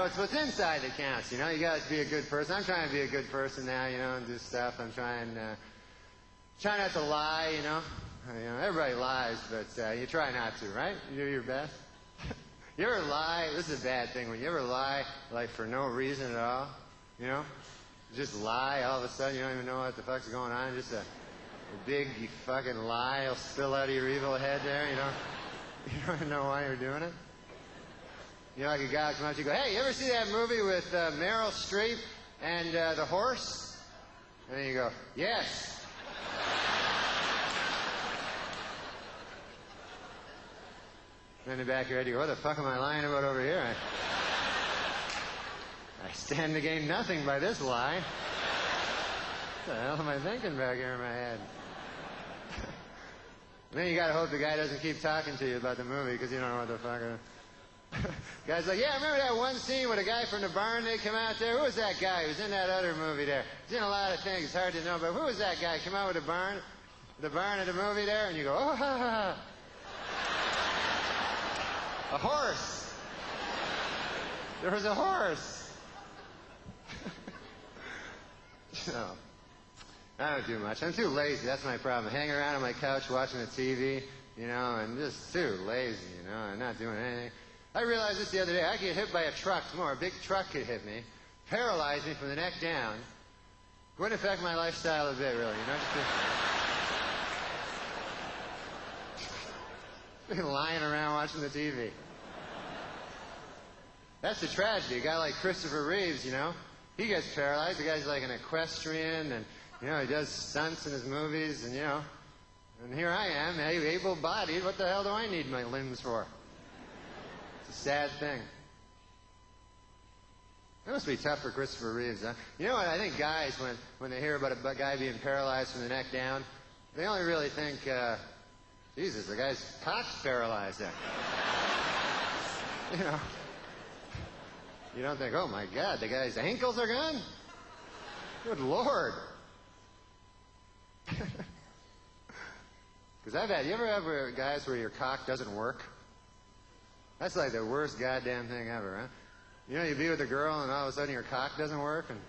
know, it's what's inside that counts, you know? You gotta be a good person. I'm trying to be a good person now, you know, and do stuff. I'm trying not to lie, you know? Everybody lies, but you try not to, right? You do your best. You ever lie? This is a bad thing. When you ever lie, like, for no reason at all, you know? Just lie, all of a sudden, you don't even know what the fuck's going on. Just a big fucking lie will spill out of your evil head there, you know? You don't even know why you're doing it. You know, like a guy will come up to you and go, hey, you ever see that movie with Meryl Streep and the horse? And then you go, yes. And in the back of your head, you go, what the fuck am I lying about over here? I stand to gain nothing by this lie. What the hell am I thinking back here in my head? And then you gotta hope the guy doesn't keep talking to you about the movie because you don't know what the fuck. Guy's like, yeah, remember that one scene with a guy from the barn, they come out there? Who was that guy? He was in that other movie there. He's in a lot of things, it's hard to know, but who was that guy? Come out with the barn in the movie there? And you go, oh, ha, ha, ha. A horse. There was a horse. No. I don't do much. I'm too lazy. That's my problem. Hanging around on my couch watching the TV, you know, and just too lazy, you know, and not doing anything. I realized this the other day. I could get hit by a truck tomorrow. A big truck could hit me, paralyze me from the neck down. Wouldn't affect my lifestyle a bit, really, you know? Just be lying around watching the TV. That's the tragedy. A guy like Christopher Reeves, you know, he gets paralyzed. The guy's like an equestrian, and, you know, he does stunts in his movies, and, you know, and here I am, able-bodied. What the hell do I need my limbs for? It's a sad thing. It must be tough for Christopher Reeves, huh? You know what? I think guys, when they hear about a guy being paralyzed from the neck down, they only really think, Jesus, the guy's cock's paralyzed there. You know. You don't think, oh my God, the guy's ankles are gone? Good Lord. Because you ever have guys where your cock doesn't work? That's like the worst goddamn thing ever, huh? You know, you be with a girl and all of a sudden your cock doesn't work, and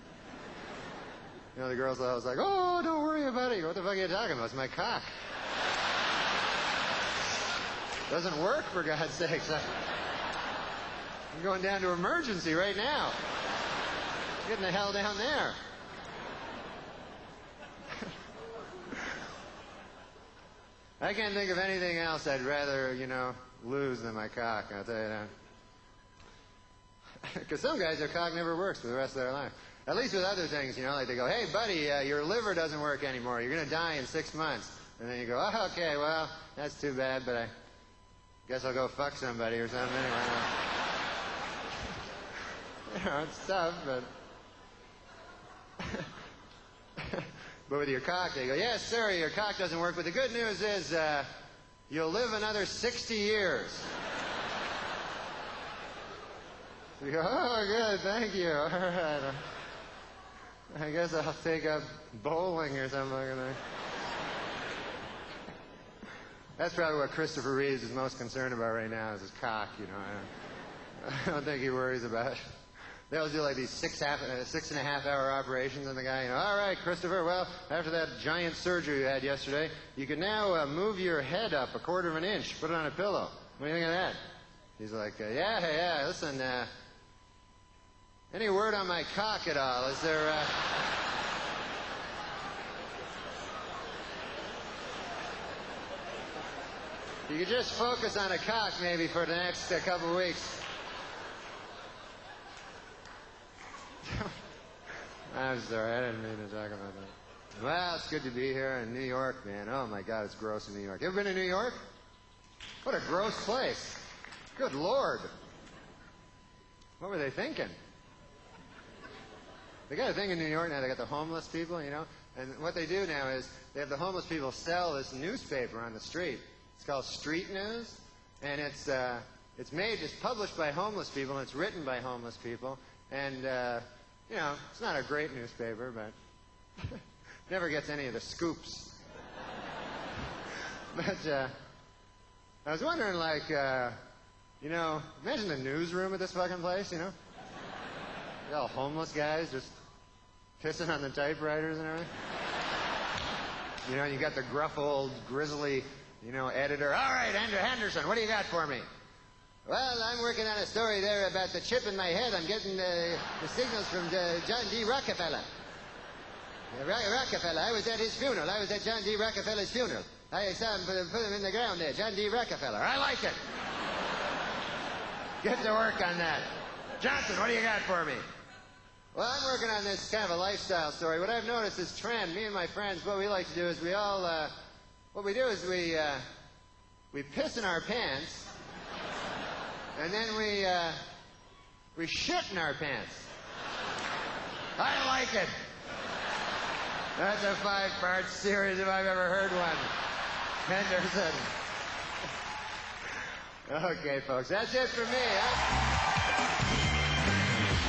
you know, the girl's always like, oh, don't worry about it. What the fuck are you talking about? It's my cock. Doesn't work, for God's sakes. I'm going down to emergency right now. Getting the hell down there. I can't think of anything else I'd rather, you know, lose than my cock, I'll tell you that. Because some guys, their cock never works for the rest of their life. At least with other things, you know, like they go, hey, buddy, your liver doesn't work anymore. You're going to die in 6 months. And then you go, oh, okay, well, that's too bad, but I guess I'll go fuck somebody or something anyway. You know, it's tough, but... But with your cock, they go, yes, sir, your cock doesn't work, but the good news is you'll live another 60 years. So you go, oh, good, thank you. All right. I guess I'll take up bowling or something like that. That's probably what Christopher Reeves is most concerned about right now, is his cock, you know. I don't think he worries about it. They always do like these 6.5 hour operations on the guy. You know, all right, Christopher, well, after that giant surgery you had yesterday, you can now move your head up 1/4 of an inch, put it on a pillow. What do you think of that? He's like, yeah, listen, any word on my cock at all? Is there, You could just focus on a cock maybe for the next couple of weeks. I'm sorry, I didn't mean to talk about that. Well, it's good to be here in New York, man. Oh my God, it's gross in New York. You ever been to New York? What a gross place. Good Lord. What were they thinking? They got a thing in New York now, they got the homeless people, you know, and what they do now is they have the homeless people sell this newspaper on the street. It's called Street News, and it's published by homeless people, and it's written by homeless people, and you know, it's not a great newspaper, but never gets any of the scoops. But I was wondering, like, you know, imagine the newsroom at this fucking place, you know? all homeless guys just pissing on the typewriters and everything. You know, you got the gruff old grizzly, editor. All right, Andrew Henderson, what do you got for me? Well, I'm working on a story there about the chip in my head. I'm getting the signals from John D. Rockefeller. Rockefeller, I was at his funeral. I was at John D. Rockefeller's funeral. I saw him put him in the ground there, John D. Rockefeller. I like it. Get to work on that. Johnson, what do you got for me? Well, I'm working on this kind of a lifestyle story. What I've noticed is trend. Me and my friends, what we like to do is we piss in our pants, and then we shit in our pants. I like it. That's a 5-part series if I've ever heard one. Henderson. Okay, folks, that's it for me, huh?